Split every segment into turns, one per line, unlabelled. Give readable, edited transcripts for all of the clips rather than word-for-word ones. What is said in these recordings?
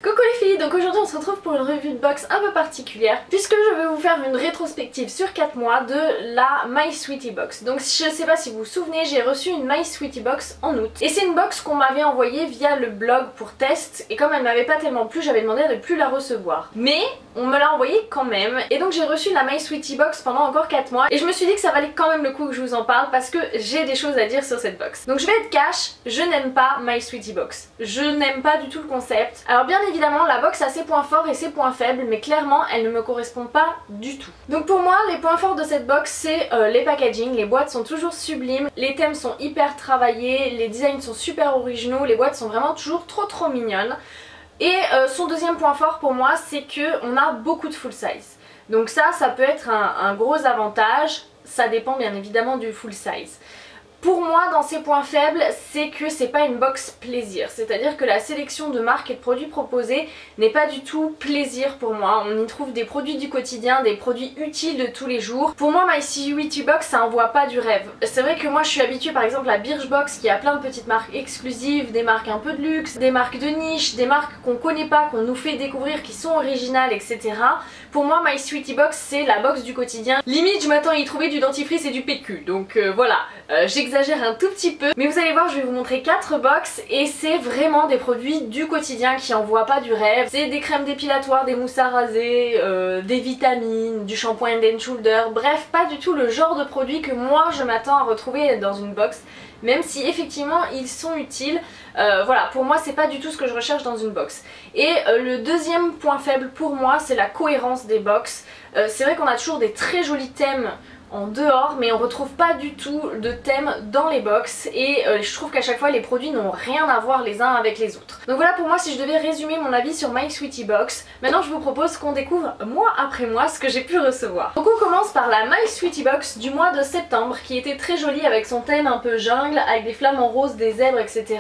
Coucou les filles, donc aujourd'hui on se retrouve pour une revue de box un peu particulière puisque je vais vous faire une rétrospective sur 4 mois de la My Sweetie Box. Donc je sais pas si vous vous souvenez, j'ai reçu une My Sweetie Box en août et c'est une box qu'on m'avait envoyée via le blog pour test et comme elle m'avait pas tellement plu, j'avais demandé à ne plus la recevoir. Mais on me l'a envoyée quand même et donc j'ai reçu la My Sweetie Box pendant encore 4 mois et je me suis dit que ça valait quand même le coup que je vous en parle parce que j'ai des choses à dire sur cette box. Donc je vais être cash, je n'aime pas My Sweetie Box. Je n'aime pas du tout le concept. Alors bien évidemment la box a ses points forts et ses points faibles mais clairement elle ne me correspond pas du tout. Donc pour moi les points forts de cette box c'est les packaging, les boîtes sont toujours sublimes, les thèmes sont hyper travaillés, les designs sont super originaux, les boîtes sont vraiment toujours trop mignonnes. Et son deuxième point fort pour moi c'est qu'on a beaucoup de full size. Donc ça peut être un gros avantage, ça dépend bien évidemment du full size. Pour moi dans ses points faibles c'est que c'est pas une box plaisir, c'est-à-dire que la sélection de marques et de produits proposés n'est pas du tout plaisir pour moi. On y trouve des produits du quotidien, des produits utiles de tous les jours. Pour moi My Sweetie Box ça envoie pas du rêve. C'est vrai que moi je suis habituée par exemple à Birchbox qui a plein de petites marques exclusives, des marques un peu de luxe, des marques de niche, des marques qu'on connaît pas, qu'on nous fait découvrir, qui sont originales etc. Pour moi My Sweetie Box c'est la box du quotidien. Limite je m'attends à y trouver du dentifrice et du PQ, donc voilà, j'exagère un tout petit peu, mais vous allez voir je vais vous montrer 4 box et c'est vraiment des produits du quotidien qui envoient pas du rêve. C'est des crèmes dépilatoires, des mousses à raser, des vitamines, du shampoing Head & Shoulder, bref pas du tout le genre de produit que moi je m'attends à retrouver dans une box, même si effectivement ils sont utiles. Voilà, pour moi c'est pas du tout ce que je recherche dans une box. Et le deuxième point faible pour moi c'est la cohérence des box. C'est vrai qu'on a toujours des très jolis thèmes en dehors mais on retrouve pas du tout de thème dans les box et je trouve qu'à chaque fois les produits n'ont rien à voir les uns avec les autres. Donc voilà pour moi si je devais résumer mon avis sur My Sweetie Box. Maintenant je vous propose qu'on découvre mois après mois ce que j'ai pu recevoir. Donc on commence par la My Sweetie Box du mois de septembre qui était très jolie avec son thème un peu jungle avec des flammes en rose, des zèbres etc.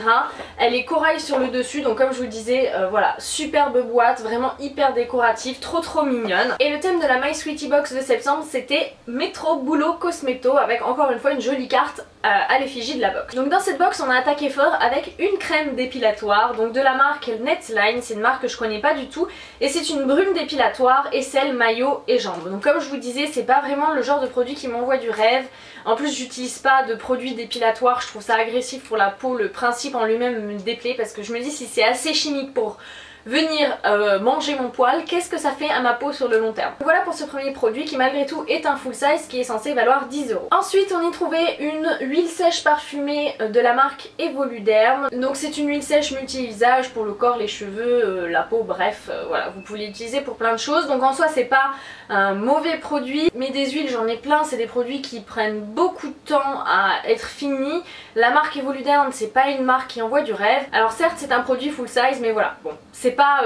Elle est corail sur le dessus donc comme je vous disais voilà, superbe boîte, vraiment hyper décorative, trop mignonne. Et le thème de la My Sweetie Box de septembre c'était Métro Boulot Cosméto avec encore une fois une jolie carte à l'effigie de la box. Donc dans cette box on a attaqué fort avec une crème dépilatoire donc de la marque Netline, c'est une marque que je connais pas du tout et c'est une brume dépilatoire aisselle, maillot et jambes. Donc comme je vous disais c'est pas vraiment le genre de produit qui m'envoie du rêve. En plus j'utilise pas de produits dépilatoires, je trouve ça agressif pour la peau, le principe en lui-même me déplaît parce que je me dis si c'est assez chimique pour venir manger mon poil, qu'est-ce que ça fait à ma peau sur le long terme. Donc voilà pour ce premier produit qui malgré tout est un full size qui est censé valoir 10 €. Ensuite on y trouvait une huile sèche parfumée de la marque Evoluderm. Donc c'est une huile sèche multi-usage pour le corps, les cheveux, la peau, bref voilà, vous pouvez l'utiliser pour plein de choses. Donc en soi c'est pas un mauvais produit, mais des huiles j'en ai plein, c'est des produits qui prennent beaucoup de temps à être finis. La marque Evoluderm c'est pas une marque qui envoie du rêve. Alors certes c'est un produit full size mais voilà, bon c'est pas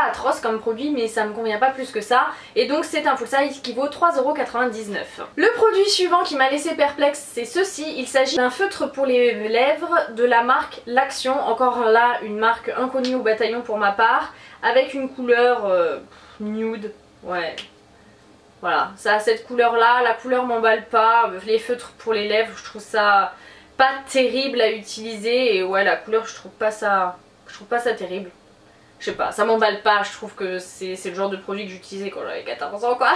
atroce comme produit mais ça me convient pas plus que ça et donc c'est un full size qui vaut 3,99 €. Le produit suivant qui m'a laissé perplexe c'est ceci, il s'agit d'un feutre pour les lèvres de la marque L'Action, encore là une marque inconnue au bataillon pour ma part, avec une couleur nude, ouais. Voilà, ça a cette couleur là, la couleur m'emballe pas, les feutres pour les lèvres je trouve ça pas terrible à utiliser et ouais la couleur je trouve pas ça terrible. Je sais pas, ça m'emballe pas, je trouve que c'est le genre de produit que j'utilisais quand j'avais 14 ans quoi.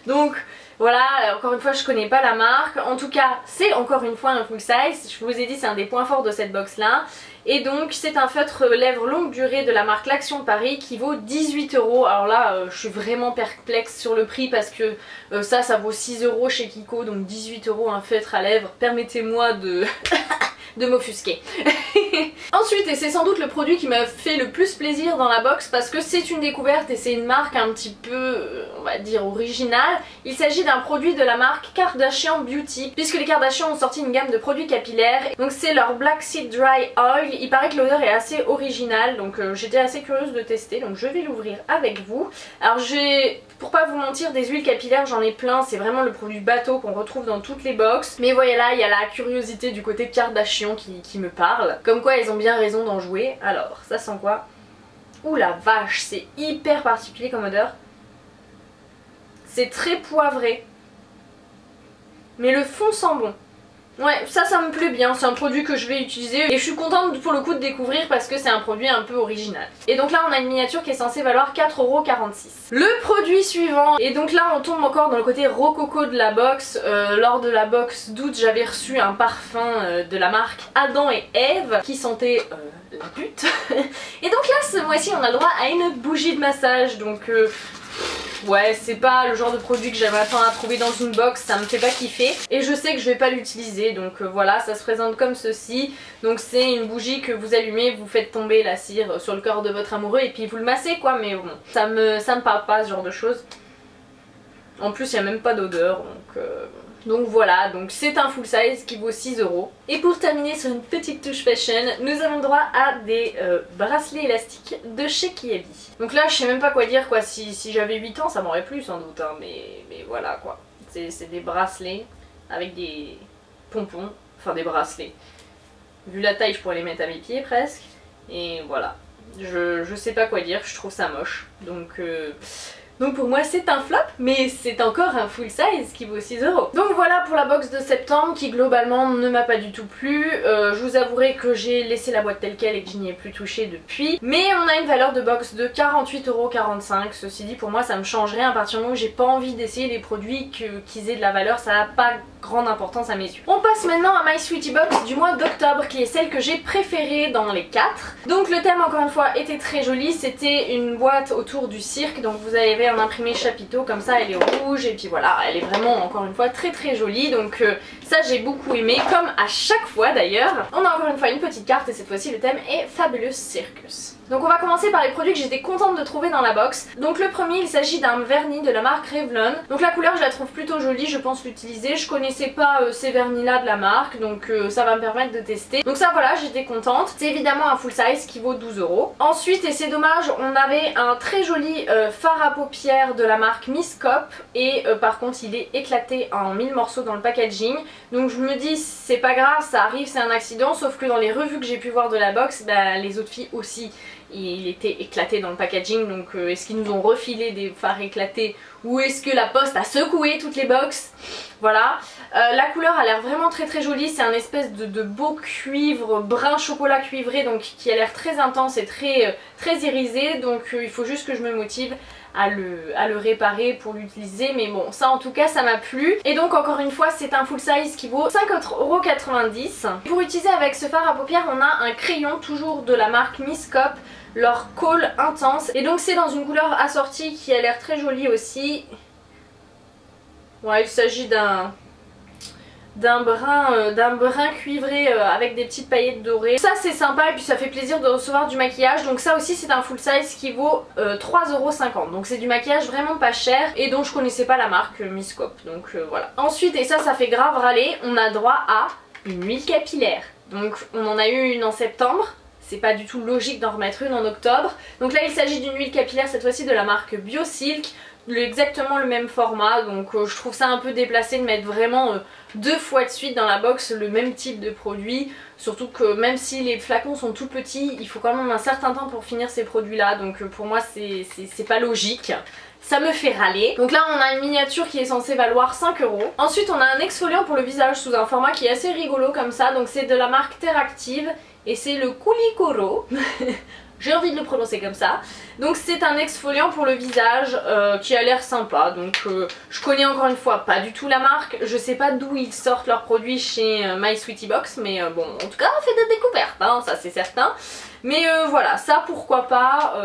Donc voilà, encore une fois je connais pas la marque, en tout cas c'est encore une fois un full size, je vous ai dit c'est un des points forts de cette box là. Et donc c'est un feutre lèvres longue durée de la marque L'Action Paris qui vaut 18 €. Alors là je suis vraiment perplexe sur le prix parce que ça vaut 6 € chez Kiko, donc 18 € un feutre à lèvres, permettez-moi de... de m'offusquer. Ensuite, et c'est sans doute le produit qui m'a fait le plus plaisir dans la box parce que c'est une découverte et c'est une marque un petit peu, on va dire, originale. Il s'agit d'un produit de la marque Kardashian Beauty puisque les Kardashian ont sorti une gamme de produits capillaires. Donc c'est leur Black Seed Dry Oil. Il paraît que l'odeur est assez originale donc j'étais assez curieuse de tester donc je vais l'ouvrir avec vous. Alors pour pas vous mentir, des huiles capillaires j'en ai plein, c'est vraiment le produit bateau qu'on retrouve dans toutes les box. Mais voyez là, il y a la curiosité du côté Kardashian qui me parle. Comme quoi elles ont bien raison d'en jouer. Alors, ça sent quoi? Ouh la vache, c'est hyper particulier comme odeur. C'est très poivré. Mais le fond sent bon. Ouais, ça me plaît bien, c'est un produit que je vais utiliser et je suis contente pour le coup de découvrir parce que c'est un produit un peu original. Et donc là on a une miniature qui est censée valoir 4,46 €. Le produit suivant, et donc là on tombe encore dans le côté rococo de la box. Lors de la box d'août j'avais reçu un parfum de la marque Adam et Ève qui sentait la pute. Et donc là ce mois-ci on a le droit à une bougie de massage, donc ouais, c'est pas le genre de produit que j'aimerais tant à trouver dans une box, ça me fait pas kiffer. Et je sais que je vais pas l'utiliser, donc voilà, ça se présente comme ceci. Donc c'est une bougie que vous allumez, vous faites tomber la cire sur le corps de votre amoureux et puis vous le massez quoi, mais bon, ça me parle pas ce genre de choses. En plus il y a même pas d'odeur, donc voilà, donc c'est un full size qui vaut 6 €. Et pour terminer sur une petite touche fashion, nous avons droit à des bracelets élastiques de chez Kiabi. Donc là je sais même pas quoi dire quoi, si j'avais 8 ans ça m'aurait plu sans doute, hein, mais voilà quoi. C'est des bracelets avec des pompons, enfin des bracelets. Vu la taille je pourrais les mettre à mes pieds presque, et voilà. Je sais pas quoi dire, je trouve ça moche, donc pour moi c'est un flop, mais c'est encore un full size qui vaut 6 €. Donc voilà pour la box de septembre qui globalement ne m'a pas du tout plu. Je vous avouerai que j'ai laissé la boîte telle quelle et que je n'y ai plus touché depuis. Mais on a une valeur de box de 48,45 €. Ceci dit pour moi ça me change rien à partir du moment où j'ai pas envie d'essayer des produits qu'ils aient de la valeur, ça n'a pas grande importance à mes yeux. On passe maintenant à My Sweetie Box du mois d'octobre qui est celle que j'ai préférée dans les 4. Donc le thème encore une fois était très joli, c'était une boîte autour du cirque, donc vous avez un imprimé chapiteau comme ça, elle est rouge et puis voilà, elle est vraiment encore une fois très jolie, donc ça j'ai beaucoup aimé, comme à chaque fois d'ailleurs. On a encore une fois une petite carte et cette fois-ci le thème est Fabulous Circus. Donc on va commencer par les produits que j'étais contente de trouver dans la box. Donc le premier il s'agit d'un vernis de la marque Revlon. Donc la couleur je la trouve plutôt jolie, je pense l'utiliser. Je connaissais pas ces vernis là de la marque, donc ça va me permettre de tester. Donc ça voilà, j'étais contente. C'est évidemment un full size qui vaut 12 €. Ensuite, et c'est dommage, on avait un très joli fard à paupières de la marque Miss Cop. Et par contre il est éclaté en 1000 morceaux dans le packaging. Donc je me dis c'est pas grave, ça arrive, c'est un accident. Sauf que dans les revues que j'ai pu voir de la box, bah, les autres filles aussi, il était éclaté dans le packaging, donc est-ce qu'ils nous ont refilé des fards éclatés ou est-ce que la poste a secoué toutes les box? Voilà. La couleur a l'air vraiment très jolie, c'est un espèce de beau cuivre, brun chocolat cuivré, donc qui a l'air très intense et très irisé, donc il faut juste que je me motive à le réparer pour l'utiliser, mais bon ça en tout cas ça m'a plu. Et donc encore une fois c'est un full size qui vaut 5,90 €. Pour utiliser avec ce fard à paupières on a un crayon toujours de la marque Miss Cop, leur Call Intense, et donc c'est dans une couleur assortie qui a l'air très jolie aussi. Ouais, il s'agit d'un brun cuivré avec des petites paillettes dorées. Ça c'est sympa et puis ça fait plaisir de recevoir du maquillage. Donc ça aussi c'est un full size qui vaut 3,50 €. Donc c'est du maquillage vraiment pas cher et dont je connaissais pas la marque Miss Cop. Donc voilà. Ensuite, et ça fait grave râler, on a droit à une huile capillaire. Donc on en a eu une en septembre. C'est pas du tout logique d'en remettre une en octobre. Donc là il s'agit d'une huile capillaire cette fois-ci de la marque BioSilk. Exactement le même format, donc je trouve ça un peu déplacé de mettre vraiment 2 fois de suite dans la box le même type de produit. Surtout que même si les flacons sont tout petits, il faut quand même un certain temps pour finir ces produits là, donc pour moi c'est pas logique. Ça me fait râler. Donc là on a une miniature qui est censée valoir 5 €. Ensuite on a un exfoliant pour le visage sous un format qui est assez rigolo comme ça, donc c'est de la marque Teractive et c'est le Kulikoro. J'ai envie de le prononcer comme ça. Donc c'est un exfoliant pour le visage qui a l'air sympa. Donc je connais encore une fois pas du tout la marque. Je sais pas d'où ils sortent leurs produits chez My Sweetie Box. Mais bon, en tout cas on fait des découvertes, hein, ça c'est certain. Mais voilà, ça pourquoi pas.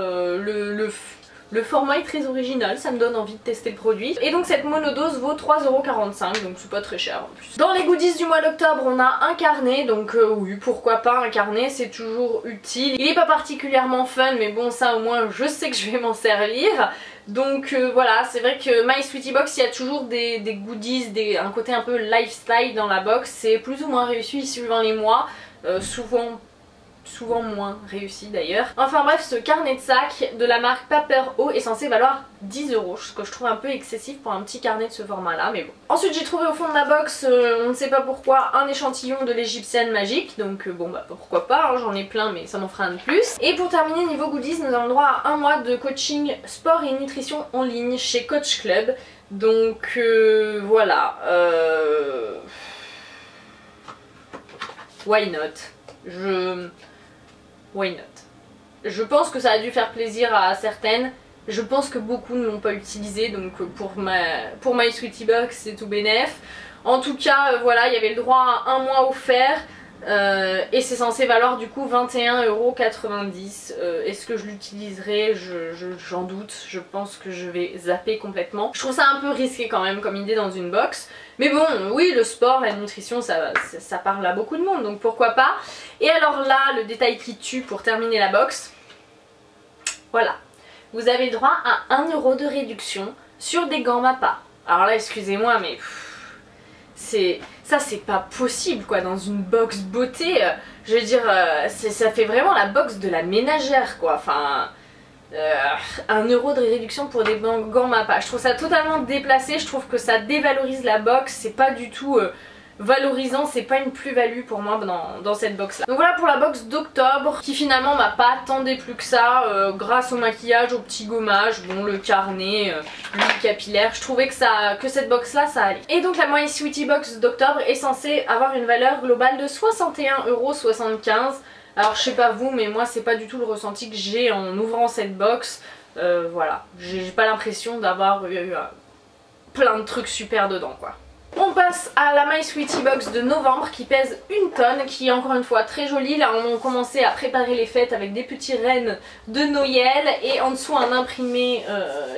Le format est très original, ça me donne envie de tester le produit. Et donc cette monodose vaut 3,45 €, donc c'est pas très cher en plus. Dans les goodies du mois d'octobre, on a un carnet, donc oui, pourquoi pas un carnet, c'est toujours utile. Il est pas particulièrement fun, mais bon ça au moins je sais que je vais m'en servir. Donc voilà, c'est vrai que My Sweetie Box, il y a toujours des goodies, un côté un peu lifestyle dans la box. C'est plus ou moins réussi suivant les mois, souvent moins réussi d'ailleurs. Enfin bref, ce carnet de sac de la marque Paper O est censé valoir 10 €, ce que je trouve un peu excessif pour un petit carnet de ce format là, mais bon. Ensuite j'ai trouvé au fond de la box, on ne sait pas pourquoi, un échantillon de l'égyptienne magique, donc bon bah pourquoi pas, hein, j'en ai plein mais ça m'en fera un de plus. Et pour terminer niveau goodies, nous avons droit à un mois de coaching sport et nutrition en ligne chez Coach Club, donc voilà. why not? Why not? Je pense que ça a dû faire plaisir à certaines. Je pense que beaucoup ne l'ont pas utilisé, donc pour My Sweetie Box c'est tout bénef. En tout cas, voilà, il y avait le droit à un mois offert. Et c'est censé valoir du coup 21,90 €. Est-ce que je l'utiliserai? J'en doute. Je pense que je vais zapper complètement. Je trouve ça un peu risqué quand même comme idée dans une box. Mais bon, oui, le sport, la nutrition, ça parle à beaucoup de monde, donc pourquoi pas. Et alors là, le détail qui tue pour terminer la box. Voilà. Vous avez le droit à 1 € de réduction sur des gants Mappa. Alors là, excusez-moi, mais... Ça c'est pas possible quoi dans une box beauté, je veux dire ça fait vraiment la box de la ménagère quoi, enfin 1 € de réduction pour des gants Mappa, je trouve ça totalement déplacé, je trouve que ça dévalorise la box, c'est pas du tout valorisant, c'est pas une plus-value pour moi dans cette box là. Donc voilà pour la box d'octobre qui finalement m'a pas tant déplu que ça grâce au maquillage, au petit gommage, bon le carnet, l'huile capillaire, je trouvais que cette box là ça allait. Et donc la My Sweetie Box d'octobre est censée avoir une valeur globale de 61,75 €. Alors je sais pas vous mais moi c'est pas du tout le ressenti que j'ai en ouvrant cette box, voilà, j'ai pas l'impression d'avoir eu plein de trucs super dedans quoi. On passe à la My Sweetie Box de novembre qui pèse 1 tonne, qui est encore une fois très jolie. Là on a commencé à préparer les fêtes avec des petits rennes de Noël et en dessous un imprimé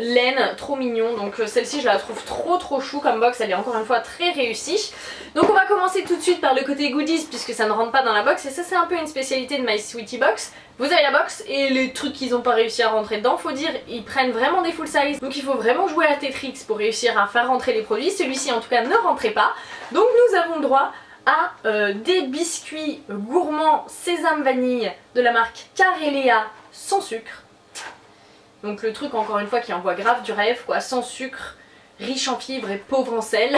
laine trop mignon. Donc celle-ci je la trouve trop chou comme box, elle est encore une fois très réussie. Donc on va commencer tout de suite par le côté goodies puisque ça ne rentre pas dans la box et ça c'est un peu une spécialité de My Sweetie Box. Vous avez la box et les trucs qu'ils n'ont pas réussi à rentrer dedans, faut dire, ils prennent vraiment des full size. Donc il faut vraiment jouer à Tetris pour réussir à faire rentrer les produits. Celui-ci en tout cas ne rentrait pas. Donc nous avons le droit à des biscuits gourmands sésame vanille de la marque Carelea sans sucre. Donc le truc encore une fois qui envoie grave du rêve quoi, sans sucre, riche en fibres et pauvre en sel.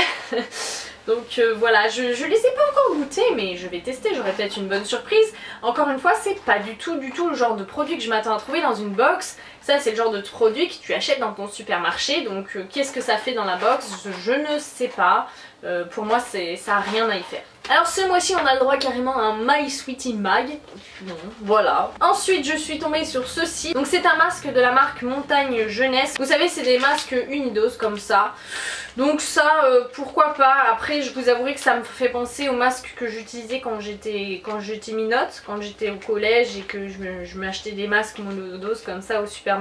Donc voilà, je les ai pas encore goûtés mais je vais tester, j'aurai peut-être une bonne surprise. Encore une fois, c'est pas du tout le genre de produit que je m'attends à trouver dans une box. Ça c'est le genre de produit que tu achètes dans ton supermarché. Donc qu'est-ce que ça fait dans la box? Je ne sais pas. Pour moi ça a rien à y faire. Alors ce mois-ci on a le droit carrément à un My Sweetie Mag. Bon, voilà. Ensuite je suis tombée sur ceci. Donc c'est un masque de la marque Montagne Jeunesse. Vous savez c'est des masques unidoses comme ça. Donc ça pourquoi pas. Après je vous avouerai que ça me fait penser aux masques que j'utilisais quand j'étais minote, quand j'étais au collège et que je m'achetais des masques monodoses comme ça au supermarché.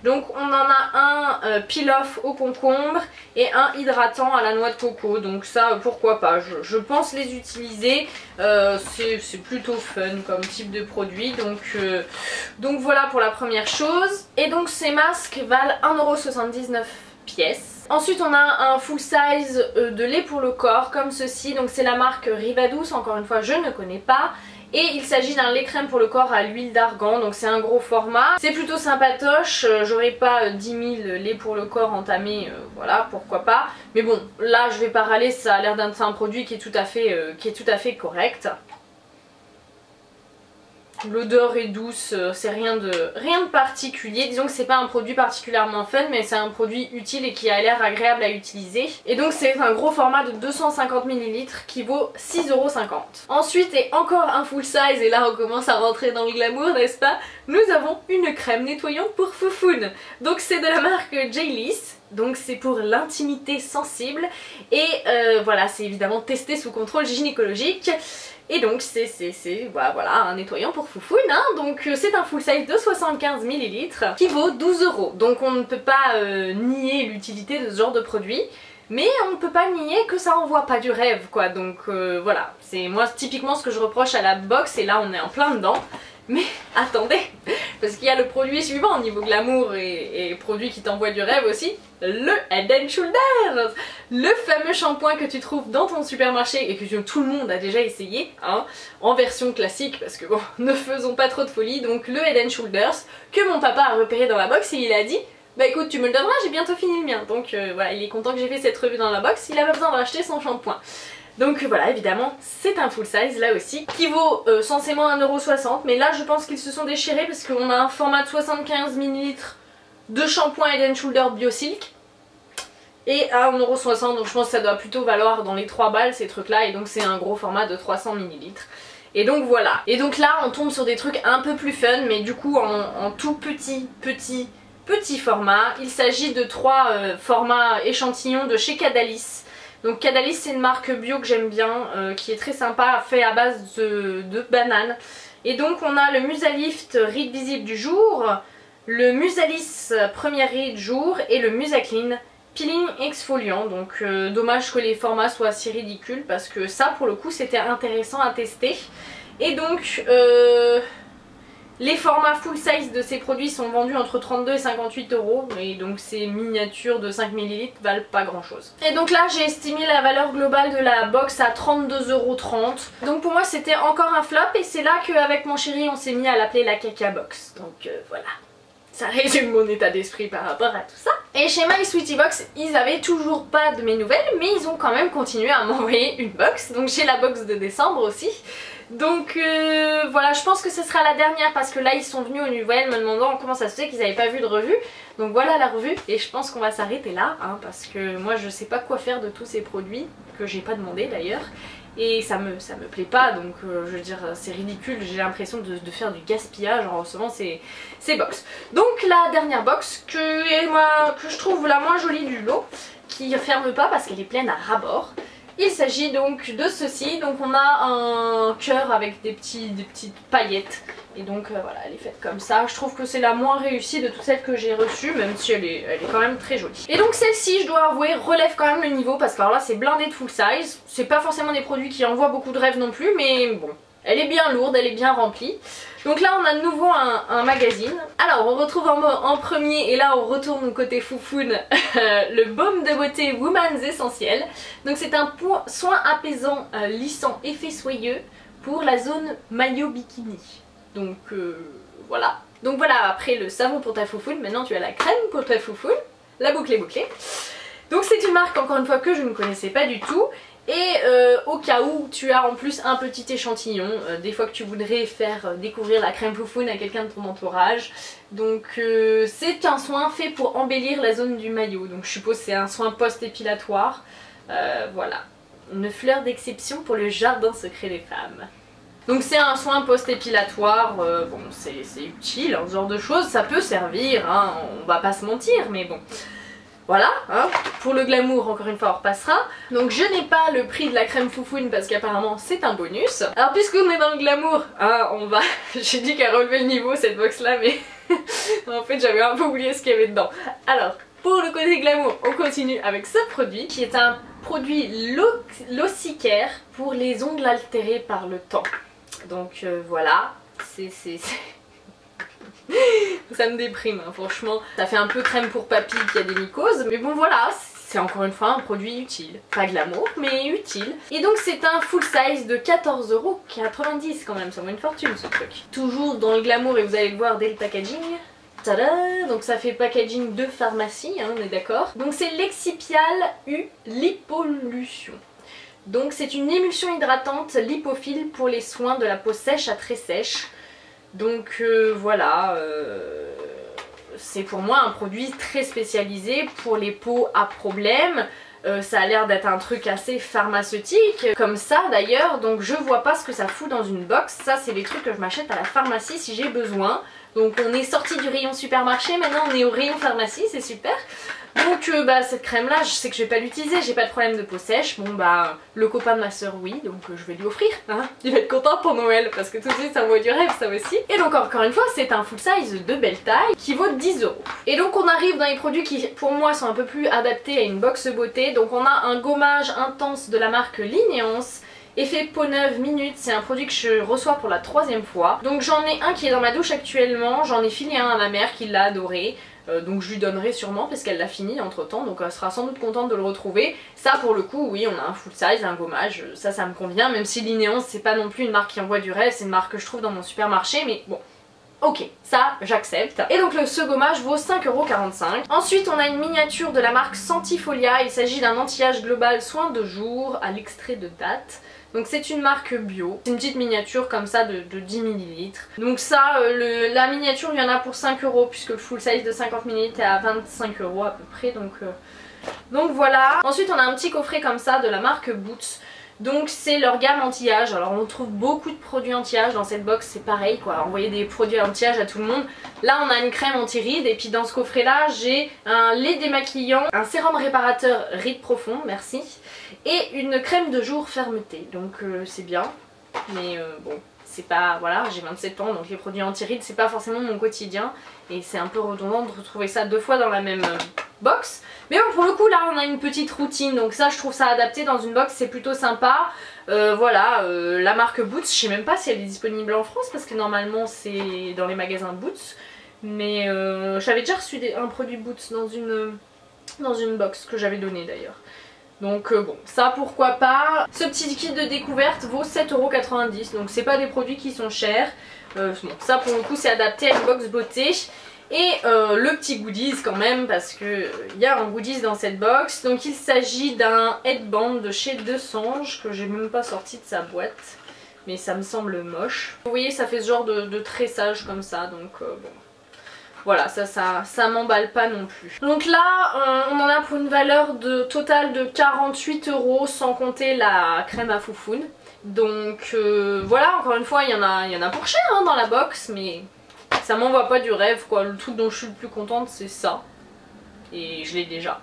Donc on en a un peel-off au concombre et un hydratant à la noix de coco. Donc ça pourquoi pas, je pense les utiliser, c'est plutôt fun comme type de produit. Donc voilà pour la première chose. Et donc ces masques valent 1,79 € pièce. Ensuite on a un full size de lait pour le corps comme ceci. Donc c'est la marque Rivadouce, encore une fois je ne connais pas. Et il s'agit d'un lait crème pour le corps à l'huile d'argan, donc c'est un gros format. C'est plutôt sympatoche, j'aurais pas 10 000 laits pour le corps entamés, voilà, pourquoi pas. Mais bon, là je vais pas râler, ça a l'air d'un produit qui est tout à fait correct. L'odeur est douce, c'est rien de particulier. Disons que c'est pas un produit particulièrement fun, mais c'est un produit utile et qui a l'air agréable à utiliser. Et donc c'est un gros format de 250 ml qui vaut 6,50 €. Ensuite, et encore un full size, et là on commence à rentrer dans le glamour, n'est-ce pas? Nous avons une crème nettoyante pour foufoune. Donc c'est de la marque J-Liss. Donc c'est pour l'intimité sensible. Et voilà, c'est évidemment testé sous contrôle gynécologique. Et donc c'est voilà, un nettoyant pour foufoune, hein. Donc c'est un full size de 75 ml qui vaut 12 €. Donc on ne peut pas nier l'utilité de ce genre de produit. Mais on ne peut pas nier que ça envoie pas du rêve quoi. Donc voilà, c'est moi typiquement ce que je reproche à la box. Et là on est en plein dedans. Mais attendez, parce qu'il y a le produit suivant au niveau glamour et produit qui t'envoie du rêve aussi, le Head & Shoulders, le fameux shampoing que tu trouves dans ton supermarché et que tout le monde a déjà essayé, hein, en version classique parce que bon, ne faisons pas trop de folie. Donc le Head & Shoulders que mon papa a repéré dans la box et il a dit bah écoute tu me le donneras, j'ai bientôt fini le mien. Donc voilà, il est content que j'ai fait cette revue dans la box, il a pas besoin de racheter son shampoing. Donc voilà, évidemment c'est un full size là aussi qui vaut censément 1,60 €, mais là je pense qu'ils se sont déchirés parce qu'on a un format de 75 ml de shampoing Head & Shoulders Biosilk et à 1,60€, donc je pense que ça doit plutôt valoir dans les 3 balles ces trucs là, et donc c'est un gros format de 300 ml. Et donc voilà. Et donc là on tombe sur des trucs un peu plus fun, mais du coup en tout petit format. Il s'agit de 3 formats échantillons de chez Cadalis. Donc Cadalis c'est une marque bio que j'aime bien, qui est très sympa, fait à base de bananes. Et donc on a le Musalift ride visible du jour, le Musalis première ride jour et le Musaclean peeling exfoliant. Donc dommage que les formats soient si ridicules parce que ça pour le coup c'était intéressant à tester. Et donc les formats full size de ces produits sont vendus entre 32 et 58€, et donc ces miniatures de 5 ml valent pas grand chose. Et donc là j'ai estimé la valeur globale de la box à 32,30€. Donc pour moi c'était encore un flop, et c'est là qu'avec mon chéri on s'est mis à l'appeler la caca box. Donc voilà. Ça résume mon état d'esprit par rapport à tout ça. Et chez My Sweetie Box, ils avaient toujours pas de mes nouvelles, mais ils ont quand même continué à m'envoyer une box. Donc j'ai la box de décembre aussi. Donc voilà, je pense que ce sera la dernière parce que là ils sont venus aux nouvelles me demandant comment ça se fait qu'ils n'avaient pas vu de revue. Donc voilà la revue, et je pense qu'on va s'arrêter là hein, parce que moi je sais pas quoi faire de tous ces produits que j'ai pas demandé d'ailleurs. Et ça me plaît pas, donc je veux dire c'est ridicule, j'ai l'impression de faire du gaspillage en recevant ces box. Donc la dernière box que je trouve la moins jolie du lot, qui ferme pas parce qu'elle est pleine à ras-bord. Il s'agit donc de ceci, donc on a un cœur avec des petites paillettes. Et donc voilà, elle est faite comme ça. Je trouve que c'est la moins réussie de toutes celles que j'ai reçues, même si elle est quand même très jolie. Et donc celle-ci, je dois avouer, relève quand même le niveau parce que alors là c'est blindé de full size. C'est pas forcément des produits qui envoient beaucoup de rêves non plus, mais bon, elle est bien lourde, elle est bien remplie. Donc là on a de nouveau un magazine. Alors on retrouve en premier, et là on retourne côté foufoune, le baume de beauté Woman's Essentiel. Donc c'est un soin apaisant, lissant, effet soyeux pour la zone maillot bikini. Donc voilà. Donc voilà, après le savon pour ta foufoune, maintenant tu as la crème pour ta foufoune, la boucle est bouclée. Donc c'est une marque encore une fois que je ne connaissais pas du tout. Et au cas où tu as en plus un petit échantillon, des fois que tu voudrais faire découvrir la crème foufoune à quelqu'un de ton entourage. Donc c'est un soin fait pour embellir la zone du maillot, donc je suppose c'est un soin post-épilatoire. Voilà, une fleur d'exception pour le jardin secret des femmes. Donc c'est un soin post-épilatoire, bon c'est utile, hein, ce genre de choses, ça peut servir, hein, on va pas se mentir, mais bon. Voilà, hein. Pour le glamour, encore une fois, on repassera. Donc je n'ai pas le prix de la crème foufoune parce qu'apparemment c'est un bonus. Alors puisqu'on est dans le glamour, hein, on va... J'ai dit qu'elle relevait le niveau cette box là, mais en fait j'avais un peu oublié ce qu'il y avait dedans. Alors, pour le côté glamour, on continue avec ce produit qui est un produit Lossicaire pour les ongles altérés par le temps. Donc voilà, ça me déprime hein, franchement. Ça fait un peu crème pour papy qui a des mycoses, mais bon voilà, c'est encore une fois un produit utile. Pas glamour, mais utile. Et donc c'est un full size de 14,90€ quand même, ça vaut une fortune ce truc. Toujours dans le glamour, et vous allez le voir dès le packaging. Tada! Donc ça fait packaging de pharmacie, hein, on est d'accord. Donc c'est Lexipial U Lipolution. Donc c'est une émulsion hydratante lipophile pour les soins de la peau sèche à très sèche. Donc voilà, c'est pour moi un produit très spécialisé pour les peaux à problème. Ça a l'air d'être un truc assez pharmaceutique, comme ça d'ailleurs, donc je vois pas ce que ça fout dans une box. Ça c'est les trucs que je m'achète à la pharmacie si j'ai besoin. Donc on est sorti du rayon supermarché, maintenant on est au rayon pharmacie, c'est super. Donc bah cette crème là, je sais que je vais pas l'utiliser, j'ai pas de problème de peau sèche. Bon bah le copain de ma soeur oui, donc je vais lui offrir, hein. Il va être content pour Noël parce que tout de suite ça vaut du rêve ça aussi. Et donc encore une fois c'est un full size de belle taille qui vaut 10€. Et donc on arrive dans les produits qui pour moi sont un peu plus adaptés à une box beauté. Donc on a un gommage intense de la marque Linéance. Effet peau neuve minute, c'est un produit que je reçois pour la 3e fois. Donc j'en ai un qui est dans ma douche actuellement, j'en ai filé un à ma mère qui l'a adoré. Donc je lui donnerai sûrement parce qu'elle l'a fini entre temps, donc elle sera sans doute contente de le retrouver. Ça pour le coup oui, on a un full size, un gommage, ça me convient, même si Linéance c'est pas non plus une marque qui envoie du rêve, c'est une marque que je trouve dans mon supermarché, mais bon. Ok, ça j'accepte. Et donc ce gommage vaut 5,45€. Ensuite on a une miniature de la marque Santifolia, il s'agit d'un anti-âge global soin de jour à l'extrait de date. Donc c'est une marque bio, c'est une petite miniature comme ça de 10 ml. Donc ça, la miniature il y en a pour 5 € puisque le full size de 50 ml est à 25 € à peu près. Donc voilà. Ensuite on a un petit coffret comme ça de la marque Boots. Donc c'est leur gamme anti-âge. Alors on trouve beaucoup de produits anti-âge dans cette box, c'est pareil quoi, envoyer des produits anti-âge à tout le monde. Là on a une crème anti-rides et puis dans ce coffret là j'ai un lait démaquillant, un sérum réparateur rides profond, merci, et une crème de jour fermeté. Donc c'est bien, mais bon c'est pas, voilà, j'ai 27 ans donc les produits anti-rides c'est pas forcément mon quotidien et c'est un peu redondant de retrouver ça 2 fois dans la même box. Mais bon, pour le coup là on a une petite routine, donc ça je trouve ça adapté dans une box, c'est plutôt sympa. Voilà, la marque Boots, je sais même pas si elle est disponible en France parce que normalement c'est dans les magasins Boots. Mais j'avais déjà reçu un produit Boots dans une box que j'avais donné d'ailleurs. Donc bon, ça pourquoi pas. Ce petit kit de découverte vaut 7,90 €, donc c'est pas des produits qui sont chers. Bon, ça pour le coup c'est adapté à une box beauté. Et le petit goodies quand même, parce que il y a un goodies dans cette box. Donc il s'agit d'un headband de chez Desange que j'ai même pas sorti de sa boîte, mais ça me semble moche. Vous voyez, ça fait ce genre de tressage comme ça, donc bon. Voilà, ça m'emballe pas non plus. Donc là, on en a pour une valeur totale de 48 € sans compter la crème à foufoune. Donc voilà, encore une fois, il y en a pour cher hein, dans la box, mais ça m'envoie pas du rêve quoi. Le truc dont je suis le plus contente c'est ça. Et je l'ai déjà.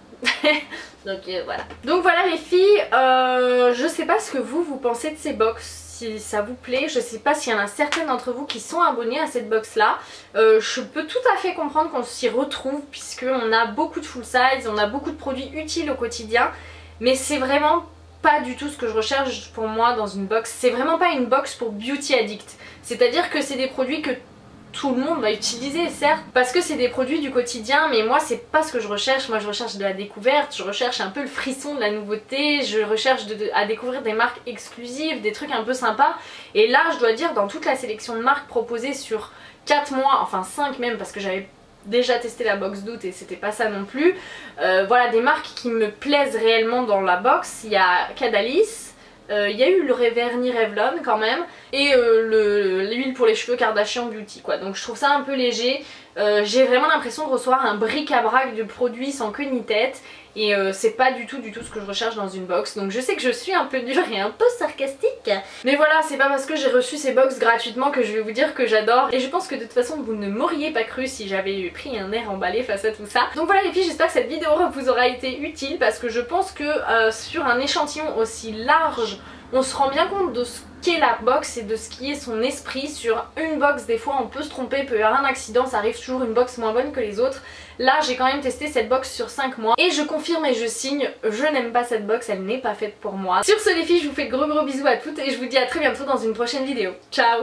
Donc voilà. Donc voilà les filles, je sais pas ce que vous pensez de ces box. Si ça vous plaît, je sais pas s'il y en a certaines d'entre vous qui sont abonnés à cette box là. Je peux tout à fait comprendre qu'on s'y retrouve puisque on a beaucoup de full size, on a beaucoup de produits utiles au quotidien. Mais c'est vraiment pas du tout ce que je recherche pour moi dans une box. C'est vraiment pas une box pour beauty addict. C'est à dire que c'est des produits que tout le monde va utiliser certes parce que c'est des produits du quotidien, mais moi c'est pas ce que je recherche. Moi je recherche de la découverte, je recherche un peu le frisson de la nouveauté, je recherche à découvrir des marques exclusives, des trucs un peu sympas. Et là je dois dire, dans toute la sélection de marques proposées sur 4 mois, enfin 5 même parce que j'avais déjà testé la box d'août et c'était pas ça non plus, voilà des marques qui me plaisent réellement dans la box. Il y a Cadalis, il y a eu le vernis Revlon quand même, et l'huile pour les cheveux Kardashian Beauty quoi. Donc je trouve ça un peu léger. J'ai vraiment l'impression de recevoir un bric-à-brac de produits sans queue ni tête. Et c'est pas du tout ce que je recherche dans une box. Donc je sais que je suis un peu dure et un peu sarcastique, mais voilà, c'est pas parce que j'ai reçu ces box gratuitement que je vais vous dire que j'adore. Et je pense que de toute façon vous ne m'auriez pas cru si j'avais pris un air emballé face à tout ça. Donc voilà les filles, j'espère que cette vidéo vous aura été utile, parce que je pense que sur un échantillon aussi large on se rend bien compte de ce qu'est la box et de ce qui est son esprit. Sur une box des fois on peut se tromper, il peut y avoir un accident, ça arrive toujours, une box moins bonne que les autres. Là j'ai quand même testé cette box sur 5 mois et je confirme et je signe, je n'aime pas cette box, elle n'est pas faite pour moi. Sur ce les filles, je vous fais de gros bisous à toutes et je vous dis à très bientôt dans une prochaine vidéo. Ciao!